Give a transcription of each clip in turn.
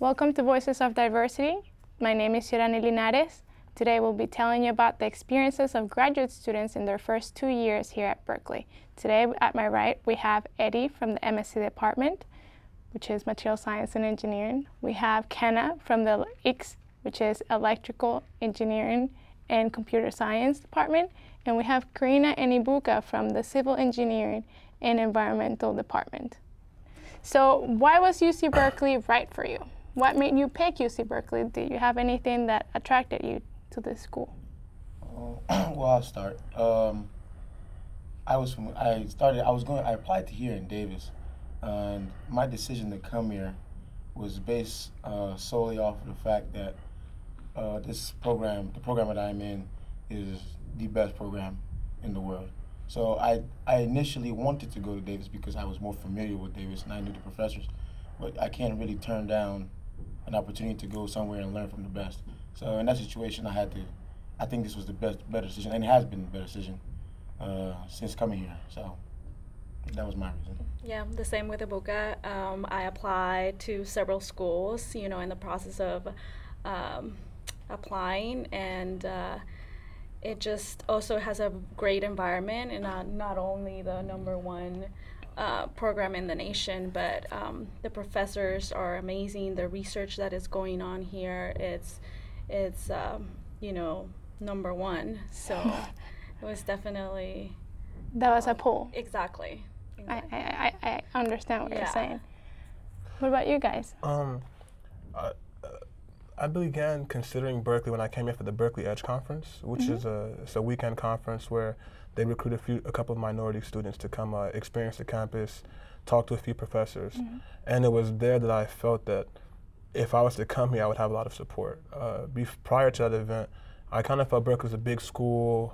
Welcome to Voices of Diversity. My name is Yorani Linares. Today we'll be telling you about the experiences of graduate students in their first 2 years here at Berkeley. Today at my right we have Eddie from the MSc department, which is Material Science and Engineering. We have Kenna from the ICS, which is Electrical Engineering and Computer Science department. And we have Karina and Ibuka from the Civil Engineering and Environmental department. So why was UC Berkeley right for you? What made you pick UC Berkeley? Did you have anything that attracted you to this school? Well, I'll start. I applied to here in Davis, and my decision to come here was based solely off of the fact that this program, the program that I'm in, is the best program in the world. So I initially wanted to go to Davis because I was more familiar with Davis and I knew the professors, but I can't really turn down an opportunity to go somewhere and learn from the best. So in that situation, I think this was the better decision, and it has been the better decision since coming here. So that was my reason. Yeah, the same with Ibuka. I applied to several schools, in the process of applying, and it just also has a great environment, and not only the #1 program in the nation, but the professors are amazing. The research that is going on here, it's #1. So it was definitely That was a pull. Exactly. I understand what you're saying. What about you guys? I began considering Berkeley when I came here for the Berkeley Edge Conference, which is a weekend conference where they recruit a couple of minority students to come experience the campus, talk to a few professors. And it was there that I felt that if I was to come here, I would have a lot of support. Prior to that event, I kind of felt Berkeley was a big school,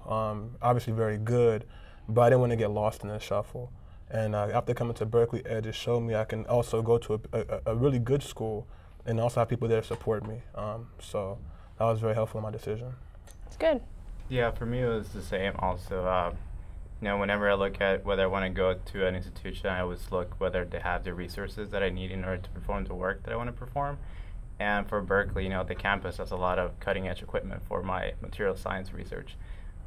obviously very good, but I didn't want to get lost in the shuffle. And after coming to Berkeley Edge, it showed me I can also go to a really good school and also have people there to support me. So that was very helpful in my decision. It's good. Yeah, for me it was the same also. Whenever I look at whether I want to go to an institution, I always look whether they have the resources that I need in order to perform the work that I want to perform. And for Berkeley, the campus has a lot of cutting edge equipment for my material science research.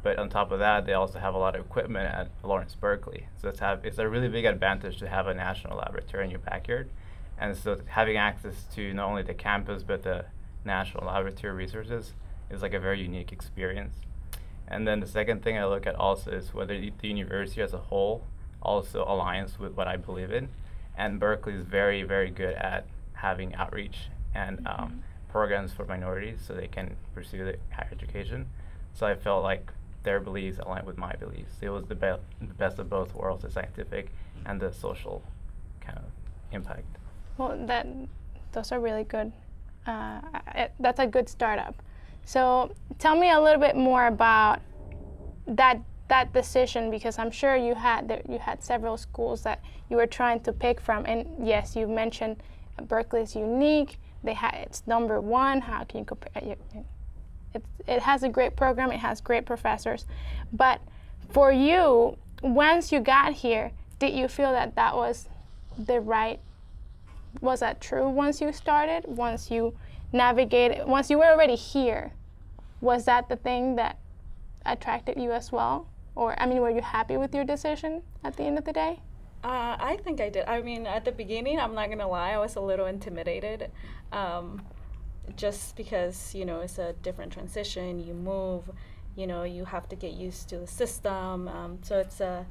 But on top of that, they also have a lot of equipment at Lawrence Berkeley. So it's a really big advantage to have a national laboratory in your backyard. And so having access to not only the campus, but the national laboratory resources is like a very unique experience. And then the second thing I look at also is whether the university as a whole also aligns with what I believe in. And Berkeley is very, very good at having outreach and programs for minorities so they can pursue the higher education. So I felt like their beliefs aligned with my beliefs. It was the best of both worlds, the scientific and the social kind of impact. Well, those are really good. That's a good startup. So tell me a little bit more about that decision, because I'm sure you had several schools that you were trying to pick from. And yes, you mentioned Berkeley is unique. It's #1. How can you compare? It has a great program. It has great professors. But for you, once you got here, did you feel that was the right? Was that true once you started? Once you navigated, once you were already here, was that the thing that attracted you as well? Or, were you happy with your decision at the end of the day? I think I did. At the beginning, I'm not going to lie, I was a little intimidated. Just because, it's a different transition, you move, you have to get used to the system. So it's at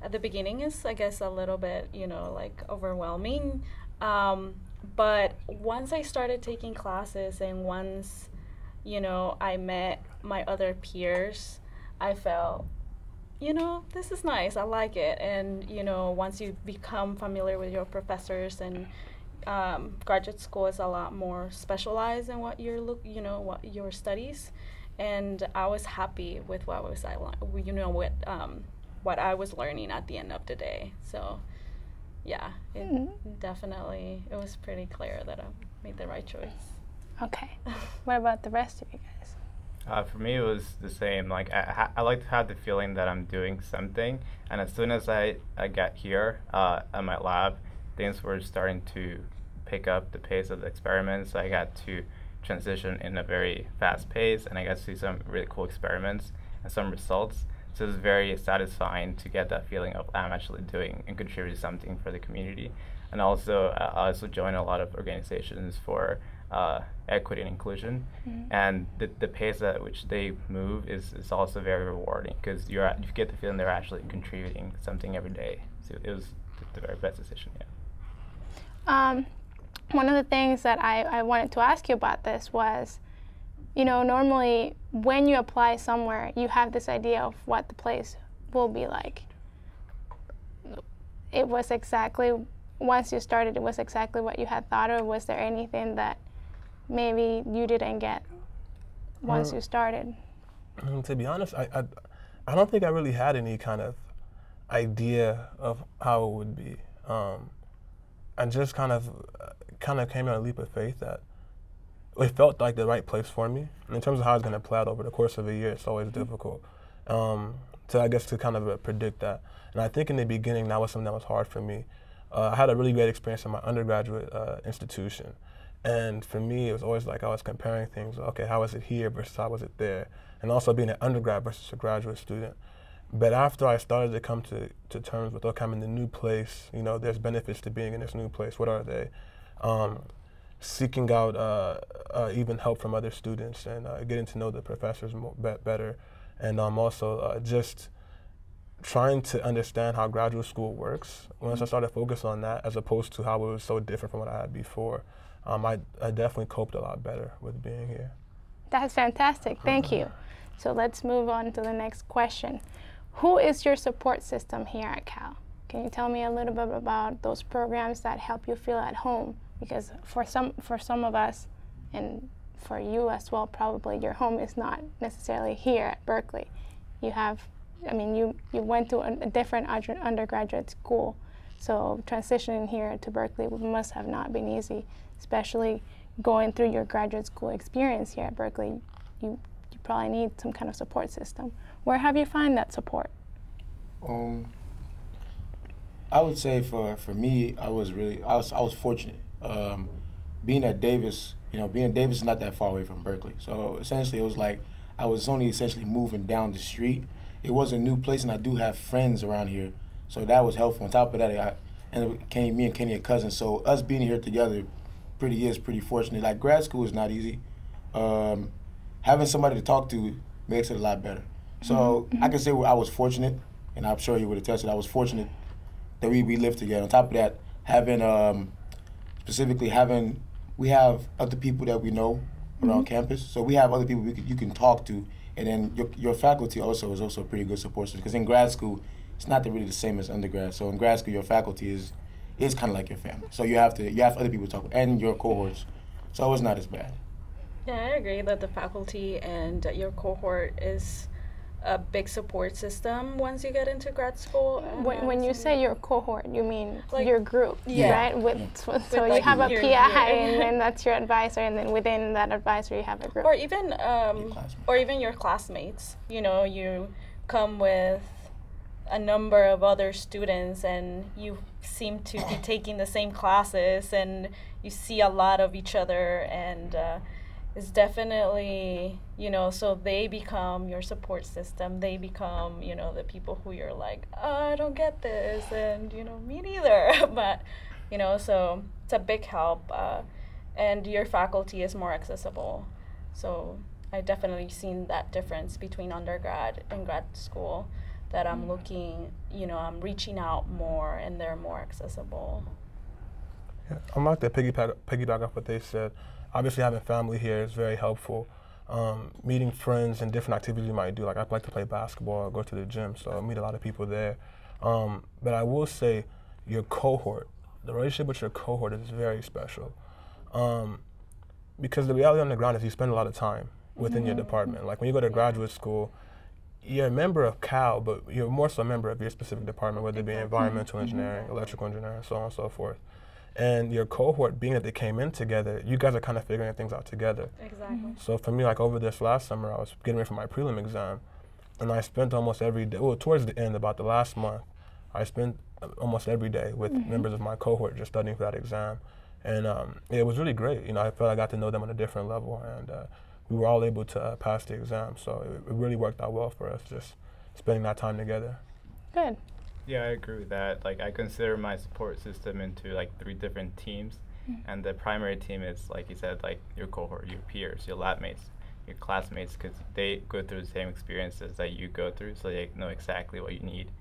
the beginning is, I guess, a little bit, overwhelming. But once I started taking classes and once, I met my other peers, I felt, this is nice, I like it. And, once you become familiar with your professors and graduate school is a lot more specialized in what what your studies. And I was happy with what I was learning at the end of the day. So yeah, it was pretty clear that I made the right choice. Okay. What about the rest of you guys? For me, it was the same. Like I like to have the feeling that I'm doing something, and as soon as I got here at my lab, things were starting to pick up the pace of the experiments. So I got to transition in a very fast pace, and I got to see some really cool experiments and some results. So it's very satisfying to get that feeling of I'm actually doing and contributing something for the community. And also, I also join a lot of organizations for equity and inclusion, and the pace at which they move is also very rewarding, because you get the feeling they're actually contributing something every day. So it was the very best decision. Yeah. One of the things that I wanted to ask you about this was, you know, normally when you apply somewhere, you have this idea of what the place will be like. It was exactly, once you started, it was exactly what you had thought, or was there anything that maybe you didn't get once you started? To be honest, I don't think I really had any kind of idea of how it would be. I just kind of came on a leap of faith that it felt like the right place for me. And in terms of how it's going to play out over the course of a year, it's always difficult. I guess to kind of predict that. And I think in the beginning, that was something that was hard for me. I had a really great experience in my undergraduate institution. And for me, it was always like I was comparing things. Okay, how was it here versus how was it there? And also being an undergrad versus a graduate student. But after I started to come to terms with, okay, I'm in the new place, you know, there's benefits to being in this new place. What are they? Seeking out even help from other students and getting to know the professors better. And also just trying to understand how graduate school works. Once I started to focus on that, as opposed to how it was so different from what I had before, I definitely coped a lot better with being here. That's fantastic. Thank you. So let's move on to the next question. Who is your support system here at Cal? Can you tell me a little bit about those programs that help you feel at home? Because for some of us, and for you as well, probably your home is not necessarily here at Berkeley. You have, I mean, you went to a different undergraduate school, so transitioning here to Berkeley must have not been easy, especially going through your graduate school experience here at Berkeley. You probably need some kind of support system. Where have you found that support? I would say for me, I was fortunate. Being at Davis, Davis is not that far away from Berkeley. So essentially it was like I was only essentially moving down the street. It was a new place, and I do have friends around here. So that was helpful. On top of that, me and Kenny are cousins. So us being here together is pretty fortunate. Like, grad school is not easy. Having somebody to talk to makes it a lot better. So I can say I was fortunate, and I'm sure you would attest that I was fortunate that we lived together. On top of that, we have other people that we know around campus. So we have other people you can talk to, and then your faculty also is also a pretty good support system. Because in grad school, it's not really the same as undergrad. So in grad school, your faculty is kind of like your family. So you have other people to talk with, and your cohorts. So it's not as bad. Yeah, I agree that the faculty and your cohort is a big support system once you get into grad school. When you say your cohort, you mean like your group, right? So like you have a PI, and then that's your advisor, and then within that advisor you have a group. Or even your classmates. You know, you come with a number of other students, and you seem to be taking the same classes, and you see a lot of each other, and it's definitely, so they become your support system. They become, the people who you're like, oh, I don't get this, and, me neither. But, so it's a big help. And your faculty is more accessible. So I definitely seen that difference between undergrad and grad school, that I'm looking, I'm reaching out more, and they're more accessible. Yeah, I'm like to piggyback off what they said. Obviously, having family here is very helpful. Meeting friends and different activities you might do. Like, I like to play basketball, go to the gym, so I meet a lot of people there. But I will say, your cohort, the relationship with your cohort is very special. Because the reality on the ground is you spend a lot of time within your department. Like, when you go to graduate school, you're a member of Cal, but you're more so a member of your specific department, whether it be environmental engineering, electrical engineering, so on and so forth. And your cohort, being that they came in together, you guys are kind of figuring things out together. Exactly. So for me, like over this last summer, I was getting ready for my prelim exam, and I spent almost every day, towards the end, about the last month, I spent almost every day with members of my cohort just studying for that exam. And it was really great. You know, I felt I got to know them on a different level, and we were all able to pass the exam. So it really worked out well for us, just spending that time together. Good. Yeah, I agree with that. Like, I consider my support system into like 3 different teams, and the primary team is, like you said, like your cohort, your peers, your lab mates, your classmates, because they go through the same experiences that you go through, so they know exactly what you need,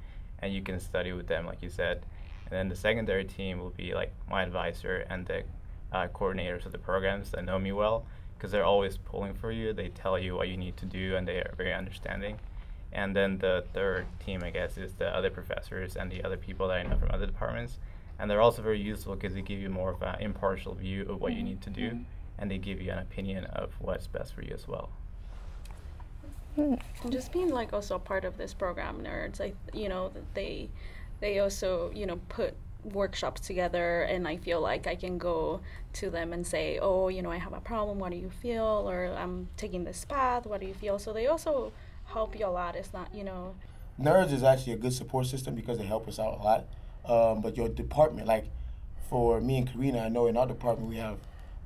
and you can study with them, like you said. And then the secondary team will be like my advisor and the coordinators of the programs that know me well, because they're always pulling for you. They tell you what you need to do, and they are very understanding. And then the third team, I guess, is the other professors and the other people that I know from other departments. And they're also very useful because they give you more of an impartial view of what you need to do, and they give you an opinion of what's best for you as well. And just being like also a part of this program, Nerds, you know, they also, you know, put workshops together, and I feel like I can go to them and say, oh, you know, I have a problem, what do you feel? Or I'm taking this path, what do you feel? So they also help you a lot. It's not, you know. Nerds is actually a good support system because they help us out a lot. But your department, like for me and Karina, I know in our department we have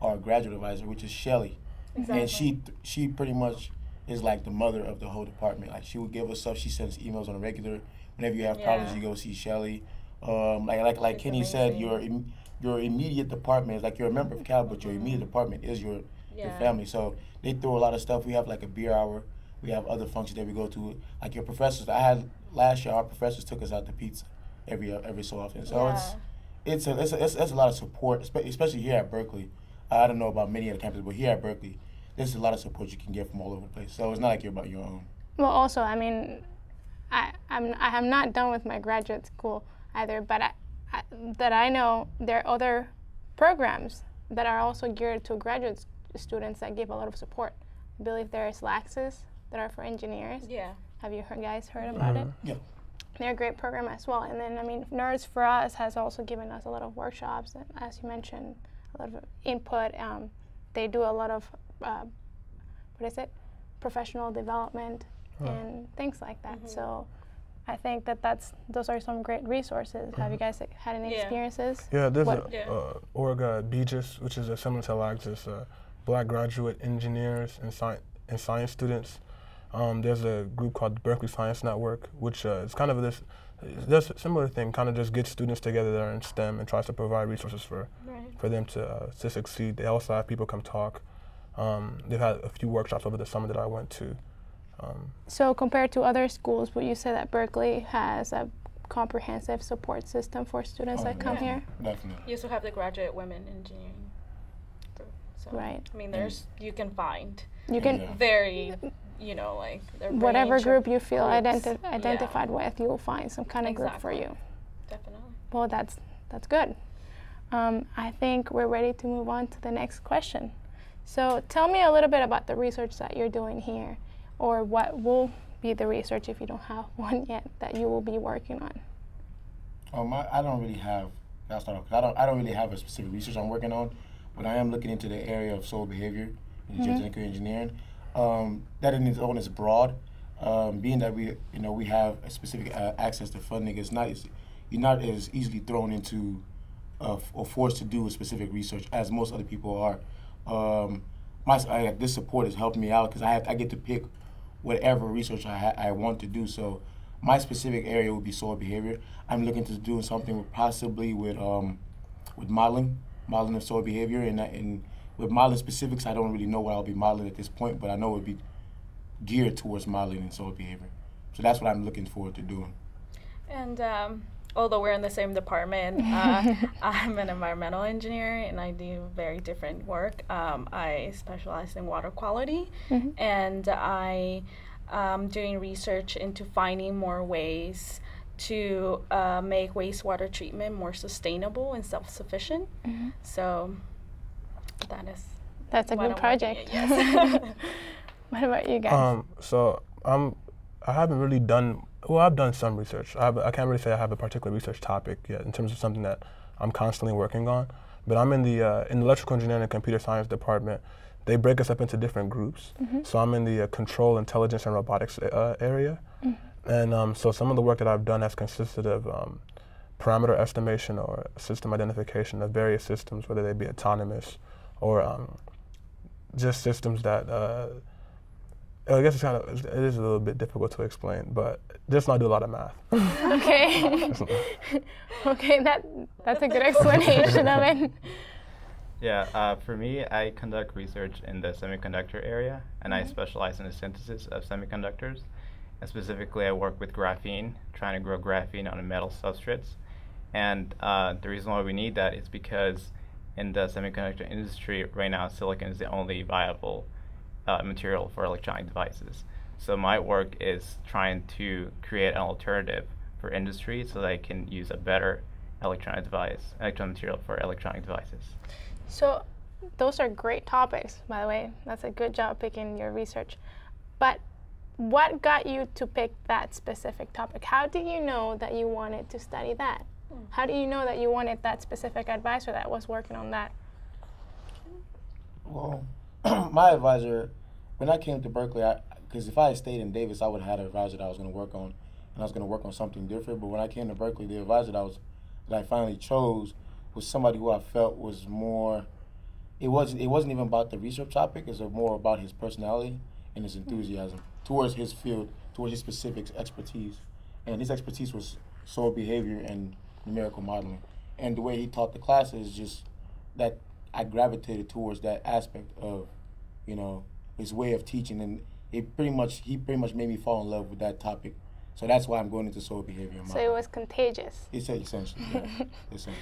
our graduate advisor, which is Shelly. Exactly. And she pretty much is like the mother of the whole department. Like, she will give us stuff. She sends emails on a regular. Whenever you have problems, you go see Shelly. Like Kenny said, your immediate department is like, you're a member of Cal, but your immediate department is your family. So they throw a lot of stuff. We have like a beer hour. We have other functions that we go to. Like your professors, last year our professors took us out to pizza every so often. So it's a lot of support, especially here at Berkeley. I don't know about many other campuses, but here at Berkeley, there's a lot of support you can get from all over the place. So it's not like you're about your own. Well, also, I mean, I am not done with my graduate school either, but I know there are other programs that are also geared to graduate students that give a lot of support. I believe there's LAXes that are for engineers. Yeah. Have you guys heard about it? Yeah. They're a great program as well. And then, I mean, Nerds for Us has also given us a lot of workshops, and as you mentioned, a lot of input. They do a lot of, professional development and things like that. So I think those are some great resources. Have you guys had any experiences? Yeah, there's org BGIS, which is similar to LAXIS, Black Graduate Engineers and Science Students. There's a group called the Berkeley Science Network, which is kind of does a similar thing, kind of just gets students together that are in STEM and tries to provide resources for them to succeed. They also have people come talk. They've had a few workshops over the summer that I went to. So compared to other schools, would you say that Berkeley has a comprehensive support system for students that come here? Definitely. You also have the graduate women engineering. So, right. I mean, you can find very, you know, like whatever group you feel groups. identified with, you will find some kind of group for you. Definitely. Well, that's good. I think we're ready to move on to the next question. So tell me a little bit about the research that you're doing here, or what will be the research, if you don't have one yet, that you will be working on. I don't really have. I don't really have a specific research I'm working on, but I am looking into the area of soil behavior in geotechnical engineering. That in its own is broad. Being that we have a specific access to funding, you're not as easily thrown into or forced to do a specific research as most other people are. This support has helped me out because I get to pick whatever research I want to do. So my specific area would be soil behavior. I'm looking to do something possibly with modeling of soil behavior, and with modeling specifics, I don't really know what I'll be modeling at this point, but I know it would be geared towards modeling and soil behavior. So that's what I'm looking forward to doing. And although we're in the same department, I'm an environmental engineer, and I do very different work. I specialize in water quality, and I am doing research into finding more ways to make wastewater treatment more sustainable and self-sufficient. So that's a good project. What about you guys? So I haven't really done. Well, I've done some research. I can't really say I have a particular research topic yet in terms of something that I'm constantly working on. But I'm in the electrical engineering and computer science department. They break us up into different groups. So I'm in the control, intelligence, and robotics area. And so some of the work that I've done has consisted of parameter estimation or system identification of various systems, whether they be autonomous or just systems that, I guess it is a little bit difficult to explain, but just not do a lot of math. Okay. Okay, that's a good explanation of it. Yeah, for me, I conduct research in the semiconductor area, and I specialize in the synthesis of semiconductors. And specifically, I work with graphene, trying to grow graphene on metal substrates. And the reason why we need that is because in the semiconductor industry right now, silicon is the only viable material for electronic devices. So my work is trying to create an alternative for industry so that I can use a better electronic material for electronic devices. So those are great topics, by the way. That's a good job picking your research. But what got you to pick that specific topic? How did you know that you wanted to study that? How do you know that you wanted that specific advisor that was working on that? Well, my advisor, when I came to Berkeley, because if I had stayed in Davis, I would have had an advisor that I was going to work on, and I was going to work on something different. But when I came to Berkeley, the advisor that I finally chose was somebody who I felt was more. It wasn't even about the research topic. It was more about his personality and his enthusiasm towards his field, towards his specific expertise, and his expertise was soil behavior and numerical modeling. And the way he taught the classes, just that I gravitated towards that aspect of, his way of teaching, and he pretty much made me fall in love with that topic. So that's why I'm going into soil behavior. So it was contagious. Essentially, yeah. Essentially.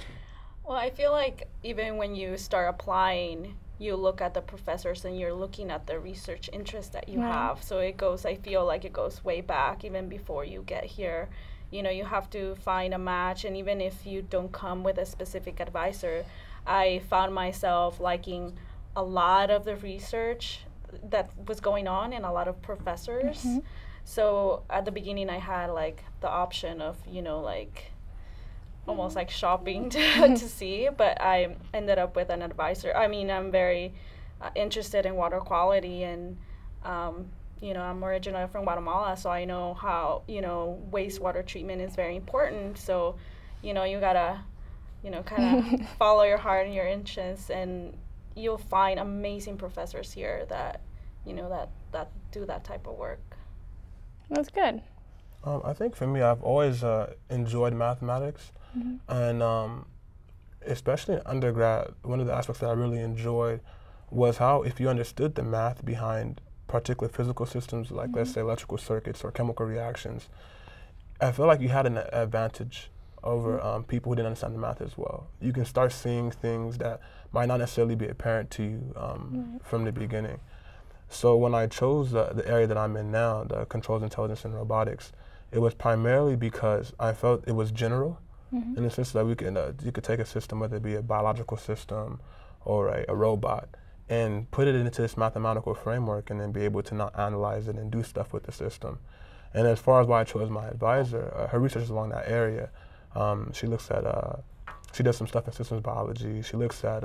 Well, I feel like even when you start applying, you look at the professors and you're looking at the research interest that you have. So I feel like it goes way back, even before you get here. You have to find a match, and even if you don't come with a specific advisor, I found myself liking a lot of the research that was going on and a lot of professors. So at the beginning I had like the option of, almost like shopping to see, but I ended up with an advisor. I mean, I'm very interested in water quality, and I'm originally from Guatemala, so I know how, wastewater treatment is very important. So, you gotta, kind of follow your heart and your interests, and you'll find amazing professors here that, that do that type of work. That's good. I think for me, I've always enjoyed mathematics, and especially in undergrad, one of the aspects that I really enjoyed was how if you understood the math behind particular physical systems, like let's say electrical circuits or chemical reactions, I feel like you had an advantage over people who didn't understand the math as well. You can start seeing things that might not necessarily be apparent to you from the beginning. So when I chose the area that I'm in now, the controls, intelligence, and robotics, it was primarily because I felt it was general, in the sense that you could take a system, whether it be a biological system or a robot, and put it into this mathematical framework, and then be able to now analyze it and do stuff with the system. And as far as why I chose my advisor, her research is along that area. She looks at, she does some stuff in systems biology. She looks at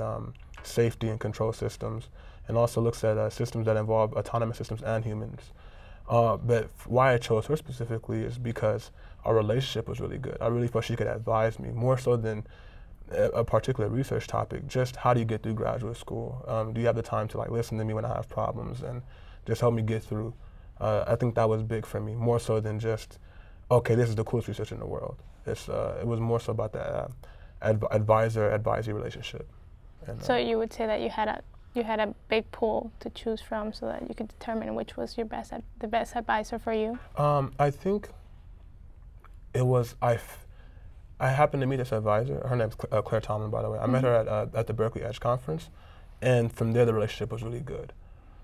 safety and control systems, and also looks at systems that involve autonomous systems and humans. But why I chose her specifically is because our relationship was really good. I really felt she could advise me more so than a particular research topic. Just how do you get through graduate school? Do you have the time to listen to me when I have problems and just help me get through? I think that was big for me, more so than just, okay, this is the coolest research in the world. It was more so about that advisor-advisee relationship. And, so you would say that you had a big pool to choose from, so that you could determine which was the best advisor for you? I think it was, I happened to meet this advisor. Her name's Claire Tomlin, by the way. I met her at the Berkeley Edge conference, and from there the relationship was really good.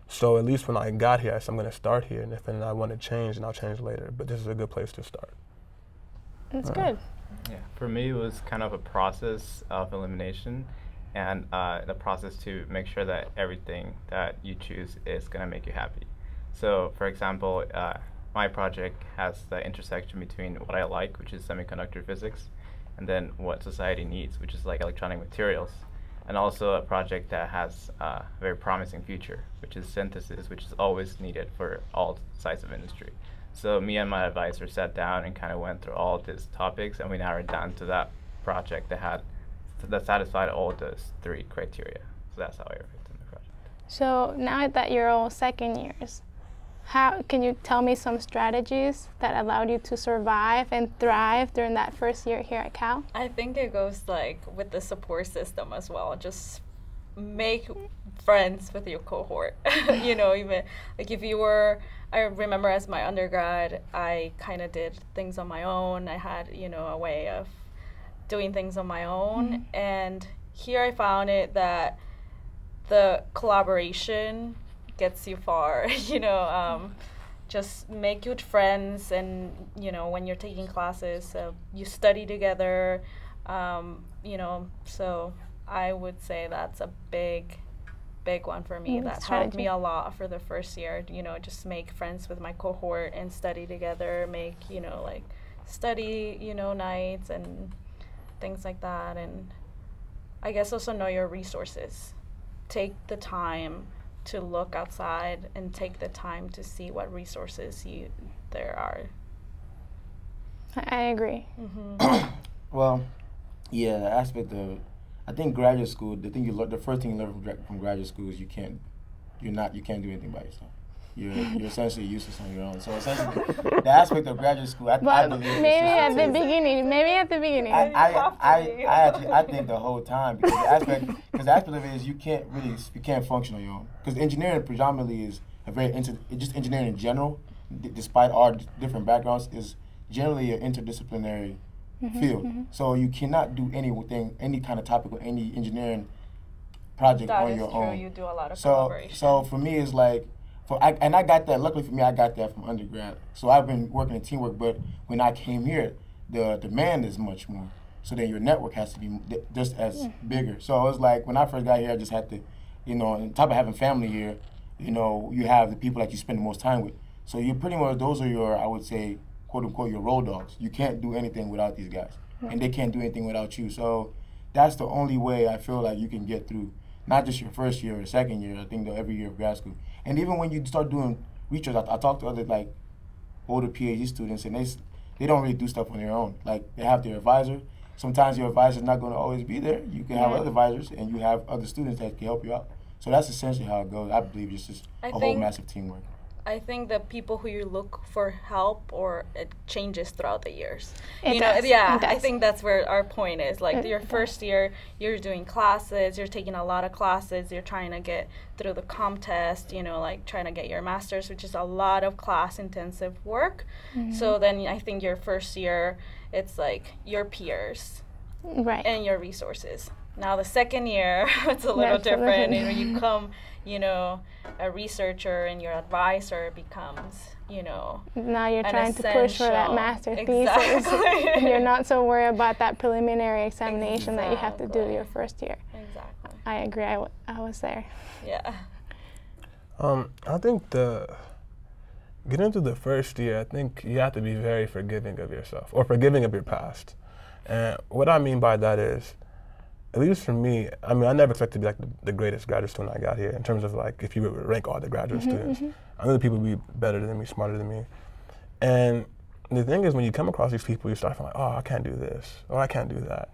So at least when I got here, I said I'm going to start here, and if I want to change, then I'll change later. But this is a good place to start. That's good. Yeah, for me it was kind of a process of elimination, and the process to make sure that everything that you choose is going to make you happy. So for example, my project has the intersection between what I like, which is semiconductor physics, and then what society needs, which is like electronic materials, and also a project that has a very promising future, which is synthesis, which is always needed for all sides of industry. So me and my advisor sat down and kind of went through all these topics, and we narrowed down to that project that satisfied all those 3 criteria. So that's how I picked in the project. So now that you're all second years, how can you tell me some strategies that allowed you to survive and thrive during that first year here at Cal? I think it goes like with the support system as well. Just make friends with your cohort. You know, even like if you were, I remember as my undergrad, I kind of did things on my own. I had, you know, a way of doing things on my own. And here I found it that the collaboration gets you far. You know, just make good friends, and you know, when you're taking classes, you study together. You know, so I would say that's a big one for me. That helped me a lot for the first year. You know, just make friends with my cohort and study together. Make, you know, like study, you know, nights and things like that. And I guess also know your resources. Take the time to look outside and take the time to see what resources there are. I agree. Well, yeah, the aspect of, I think graduate school, the first thing you learn from graduate school is you can't do anything by yourself. You're essentially useless on your own. So essentially, the aspect of graduate school, I believe maybe at the beginning. I think the whole time, because the aspect of it is you can't function on your own. Because engineering predominantly is just engineering in general, despite our different backgrounds, is generally an interdisciplinary field. So you cannot do any kind of topic or any engineering project on your own. That is true. You do a lot of collaboration. So for me, it's like, I got that. Luckily for me, I got that from undergrad. So I've been working in teamwork, but when I came here, the demand is much more. So then your network has to be just as bigger. So it was like when I first got here, I just had to, you know, on top of having family here, you know, you have the people that you spend the most time with. So you pretty much, those are your, I would say, quote unquote, your road dogs. You can't do anything without these guys, and they can't do anything without you. So that's the only way I feel like you can get through, not just your first year or second year, I think every year of grad school. And even when you start doing research, I talk to other like older Ph.D. students, and they don't really do stuff on their own. Like they have their advisor. Sometimes your advisor's not going to always be there. You can have other advisors, and you have other students that can help you out. So that's essentially how it goes. I believe it's just a whole massive teamwork. I think the people who you look for help, or it changes throughout the years. It does. I think that's where our point is. Like your first year, you're doing classes, you're taking a lot of classes, you're trying to get through the comp test, you know, like trying to get your master's, which is a lot of class-intensive work. So then I think your first year, it's like your peers and your resources. Now the second year, it's a little different. You know, you come, you know, a researcher, and your advisor becomes, you know, now you're trying to push for that master thesis, and you're not so worried about that preliminary examination that you have to do your first year. Exactly. I agree. I was there. Yeah. I think getting into the first year, I think you have to be very forgiving of yourself, or forgiving of your past. And what I mean by that is, at least for me, I mean, I never expected to be like the greatest graduate student I got here, in terms of like, if you would rank all the graduate students. I knew the people would be better than me, smarter than me. And the thing is, when you come across these people, you start feeling like, oh, I can't do this, or I can't do that,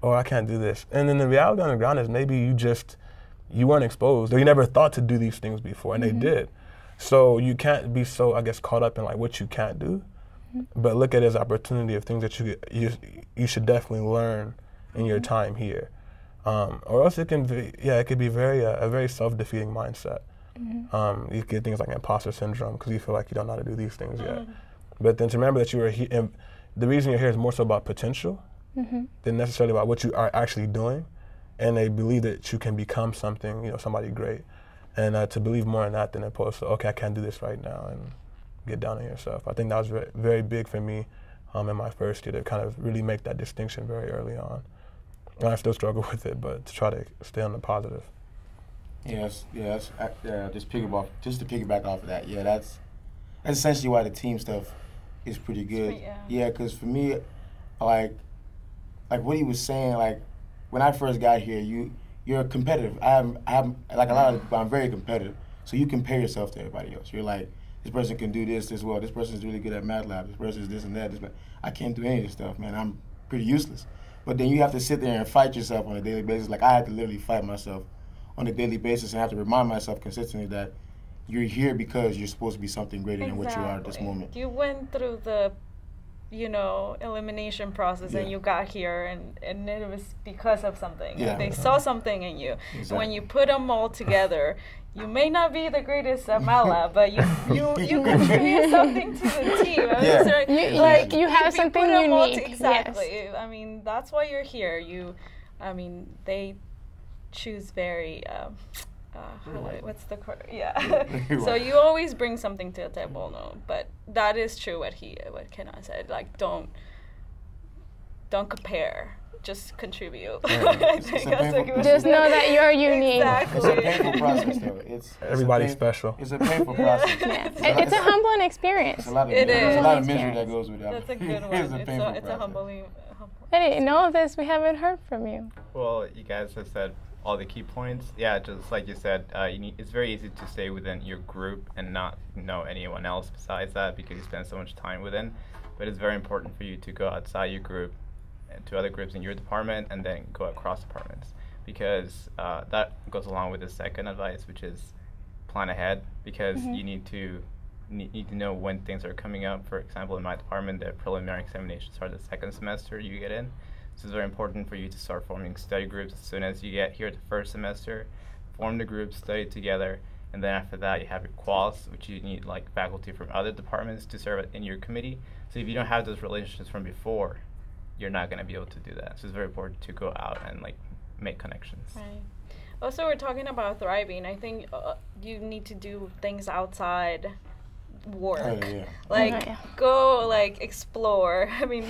or I can't do this. And then the reality on the ground is maybe you weren't exposed, or you never thought to do these things before, and they did. So you can't be so, I guess, caught up in like what you can't do, but look at it as opportunity of things that you should definitely learn in your time here. Or else it can be, it could be a very self-defeating mindset. You get things like imposter syndrome because you feel like you don't know how to do these things yet. But then to remember that you are here, and the reason you're here is more so about potential than necessarily about what you are actually doing. And they believe that you can become something, you know, somebody great. And to believe more in that than opposed to, okay, I can't do this right now, and get down on yourself. I think that was very, very big for me in my first year, to kind of really make that distinction very early on. And I still struggle with it, but to try to stay on the positive. Just to piggyback off of that, that's essentially why the team stuff is pretty good. Yeah, because for me, like what he was saying, like when I first got here, you're competitive. I'm like a lot of people, I'm very competitive. So you compare yourself to everybody else. You're like, this person can do this well. This person's really good at math lab. This person's this and that. I can't do any of this stuff, man. I'm pretty useless. But then you have to sit there and fight yourself on a daily basis. Like I had to literally fight myself on a daily basis and have to remind myself consistently that you're here because you're supposed to be something greater than what you are at this moment. You went through the, elimination process and you got here and it was because of something. Yeah. They saw something in you. Exactly. When you put them all together, you may not be the greatest at Mala, but you contribute something to the team. I mean, you have something unique. Exactly. Yes. I mean, that's why you're here. They choose very. What's the yeah? So you always bring something to the table, no? But that is true. What Kenan said. Like, don't compare. Just contribute. Yeah. Just know that you're unique. Exactly. It's a painful process, though. Everybody's special. It's a painful process. Yeah. It's a humbling experience. It's a lot of It there's is. a lot of misery that goes with that. That's a good one. It's a painful It's a process. humbling. I didn't know this. We haven't heard from you. Well, you guys have said all the key points. Yeah, just like you said, it's very easy to stay within your group and not know anyone else besides that because you spend so much time within. But it's very important for you to go outside your group and to other groups in your department and then go across departments because that goes along with the second advice, which is plan ahead because you need to know when things are coming up. For example, in my department, the preliminary examinations are the second semester you get in. So it's very important for you to start forming study groups as soon as you get here the first semester. Form the groups, study together, and then after that you have your quals, which you need like faculty from other departments to serve in your committee. So if you don't have those relationships from before, you're not going to be able to do that. So it's very important to go out and like make connections. Right. Also, we're talking about thriving. I think you need to do things outside work. Oh, yeah. Like go like explore. I mean,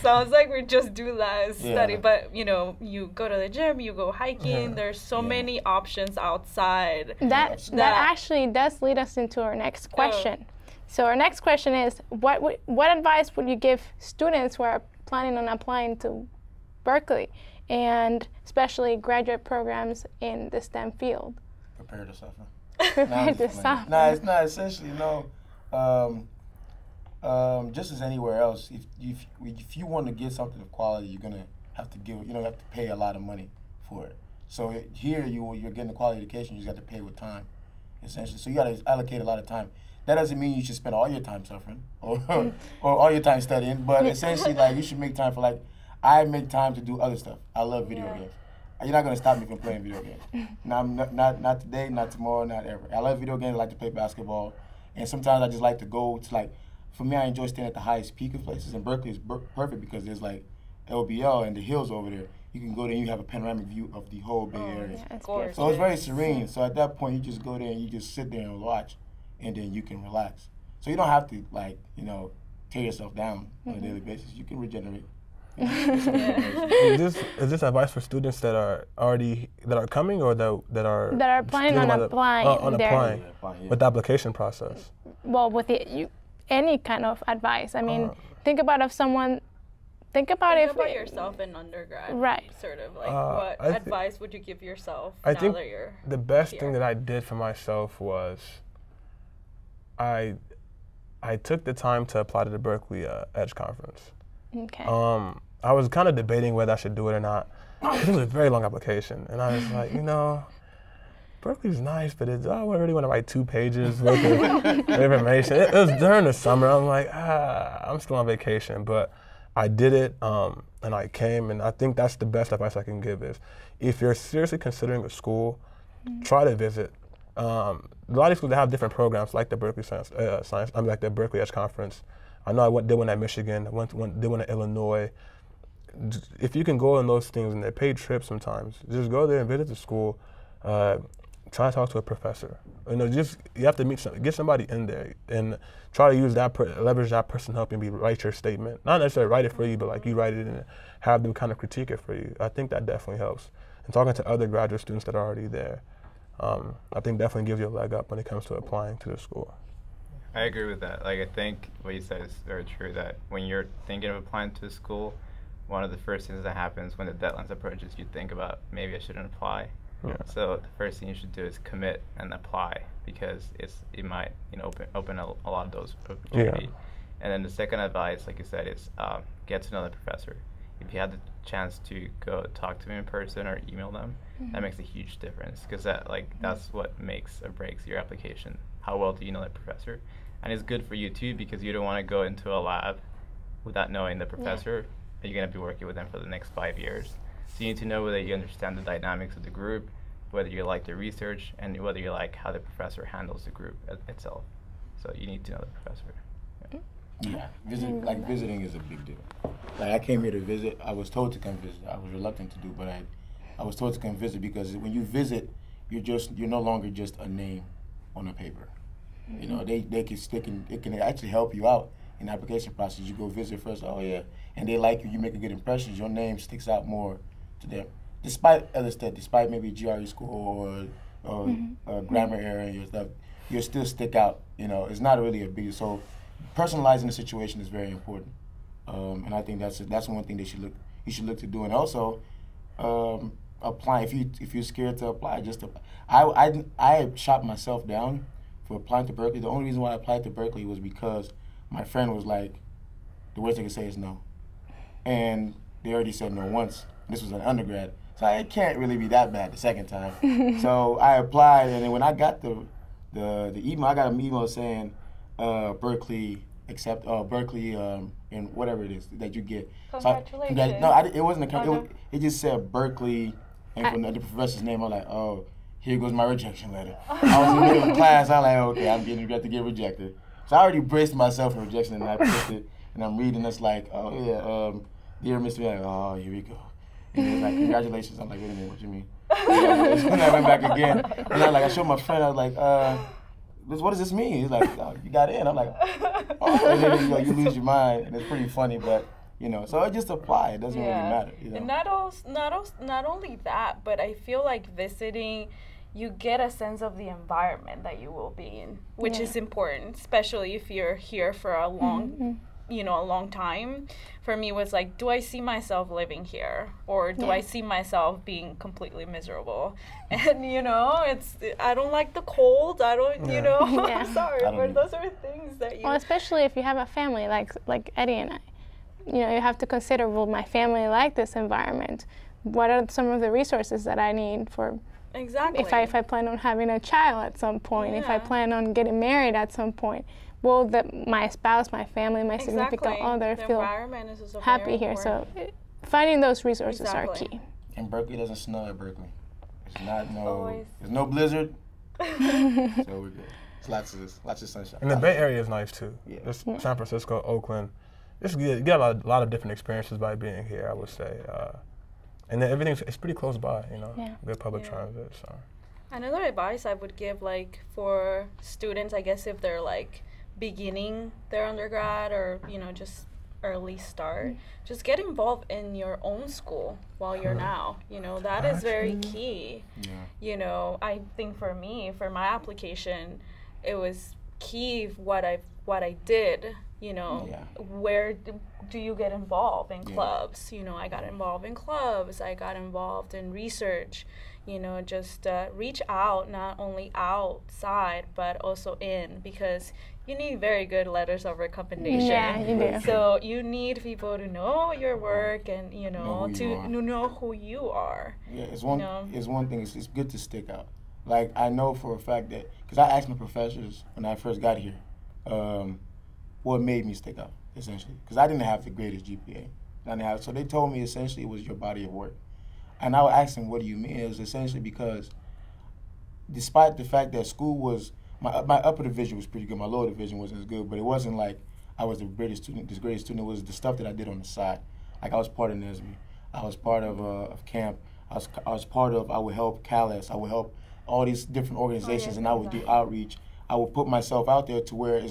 sounds like we just do that as study, but you go to the gym, you go hiking. There's so many options outside. That actually does lead us into our next question. So our next question is, what advice would you give students who are planning on applying to Berkeley, and especially graduate programs in the STEM field? Prepare to suffer. Prepare to suffer. No, it's not essentially just as anywhere else. If you want to get something of quality, you're gonna have to have to pay a lot of money for it. So here you're getting a quality education. You just got to pay with time, essentially. So you got to allocate a lot of time. That doesn't mean you should spend all your time suffering or all your time studying, but essentially, like, you should make time for, like, I make time to do other stuff. I love video games. You're not gonna stop me from playing video games. No, not today, not tomorrow, not ever. I love video games. I like to play basketball, and sometimes I just like to go to, like, for me, I enjoy staying at the highest peak of places. And Berkeley is perfect because there's like LBL and the hills over there. You can go there and you have a panoramic view of the whole Bay Area. Yeah, so it's very serene. So at that point, you just go there and you just sit there and watch, and then you can relax. So you don't have to, like, tear yourself down on a daily basis. You can regenerate. Is this advice for students that are coming or that are planning on applying with the application process? Well, with any kind of advice. I mean, think about yourself in undergrad. Right. Sort of like what advice would you give yourself? I think the best thing that I did for myself was I took the time to apply to the Berkeley Edge Conference. Okay. I was kind of debating whether I should do it or not. It was a very long application, and I was like, Berkeley's nice, but I really want to write 2 pages worth of information. It was during the summer. I'm like, I'm still on vacation, but I did it, and I came, and I think that's the best advice I can give is, if you're seriously considering a school, try to visit. A lot of schools have different programs, like the Berkeley like the Berkeley Edge Conference. I know I did one at Michigan. I did one at Illinois. If you can go on those things, and they're paid trips sometimes, just go there and visit the school. Try to talk to a professor. You have to get somebody in there, and try to use leverage that person helping you write your statement. Not necessarily write it for you, but like you write it and have them kind of critique it for you. I think that definitely helps. And talking to other graduate students that are already there, I think definitely gives you a leg up when it comes to applying to the school. I agree with that. Like, I think what you said is very true, that when you're thinking of applying to a school, one of the first things that happens when the deadlines approach is you think about, maybe I shouldn't apply. Yeah. So the first thing you should do is commit and apply, because it might open a lot of those opportunities. Yeah. And then the second advice, like you said, is get to know the professor. if you had the chance to go talk to them in person or email them, that makes a huge difference, because that's what makes or breaks your application. How well do you know that professor? And it's good for you too, because you don't want to go into a lab without knowing the professor. You're going to be working with them for the next 5 years. So you need to know whether you understand the dynamics of the group, whether you like the research, and whether you like how the professor handles the group itself. So you need to know the professor. Yeah, visiting is a big deal. Like, I came here to visit. I was told to come visit. I was reluctant to do, but I was told to come visit, because when you visit, you're no longer just a name on a paper. You know, it can actually help you out in the application process. You go visit first, oh yeah, and they like you. You make a good impression. Your name sticks out more to them, despite other stuff, despite maybe GRE school or grammar error and your stuff. You'll still stick out. You know, it's not really a big deal. So personalizing the situation is very important, and I think that's one thing you should look to do. And also, apply if you're scared to apply. I shot myself down for applying to Berkeley. The only reason why I applied to Berkeley was because my friend was like, the worst they could say is no, and they already said no once. This was an undergrad, so it can't really be that bad the second time. So I applied, and then when I got the email, I got an email saying Berkeley Berkeley and whatever it is that you get. Congratulations. It wasn't it just said Berkeley, and from the professor's name, I'm like, oh, here goes my rejection letter. I was in the middle of class, I'm like, okay, I'm about to get rejected. So I already braced myself for rejection, and I pushed it, and I'm reading, it's like, oh yeah, dear Mr. Like, oh, here we go. And it's like, congratulations. I'm like, wait a minute, what you mean? And I went back again, and I showed my friend, I was like, what does this mean? He's like, oh, you got in. I'm like, oh, and then you lose your mind, and it's pretty funny, but you know, so I just apply. It doesn't really matter. You know? And not only that, but I feel like visiting, you get a sense of the environment that you will be in, which is important, especially if you're here for a long, a long time. For me, it was like, do I see myself living here, or do I see myself being completely miserable? And I don't like the cold. I don't, I'm sorry, but those are things that you. Well, especially if you have a family like Eddie and I. You have to consider, will my family like this environment? What are some of the resources that I need for? Exactly. If I plan on having a child at some point, if I plan on getting married at some point, will my spouse, my family, my significant other feel happy here? So finding those resources are key. And Berkeley doesn't snow at Berkeley. It's not there's no blizzard. So we're good. It's lots of sunshine. And the Bay Area is nice too. Yeah. It's San Francisco, Oakland. It's good. You get a lot of different experiences by being here, I would say. And then it's pretty close by, good public transit. So. Another advice I would give, for students, I guess, if they're beginning their undergrad or just early start, just get involved in your own school while you're now. That is very key. Yeah. I think for me, for my application, it was key what I did. Where do you get involved in clubs? I got involved in clubs. I got involved in research. Just reach out, not only outside, but also in, because you need very good letters of recommendation. Yeah, you do. So you need people to know your work and, to know who you are. Yeah, it's one thing. It's good to stick out. Like, I know for a fact that, because I asked my professors when I first got here, what made me stick out, essentially. Because I didn't have the greatest GPA. So they told me essentially it was your body of work. And I would ask them, what do you mean? It was essentially because despite the fact that school was, my upper division was pretty good, my lower division wasn't as good, but it wasn't like I was the greatest student. It was the stuff that I did on the side. Like, I was part of NSBE. I was part of camp. I was part of, I would help CalNerds. I would help all these different organizations, and I would do outreach. I would put myself out there to where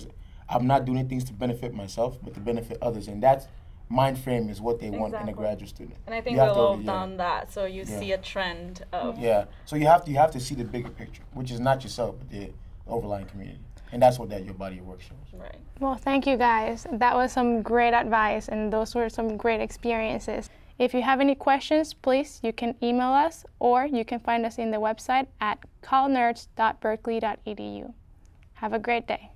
I'm not doing things to benefit myself, but to benefit others. And that mind frame is what they want in a graduate student. And I think we've all done that, so you see a trend of... Yeah, so you have to see the bigger picture, which is not yourself, but the overlying community. And that's what your body of work shows. Right. Well, thank you guys. That was some great advice, and those were some great experiences. If you have any questions, please, you can email us, or you can find us in the website at calnerds.berkeley.edu. Have a great day.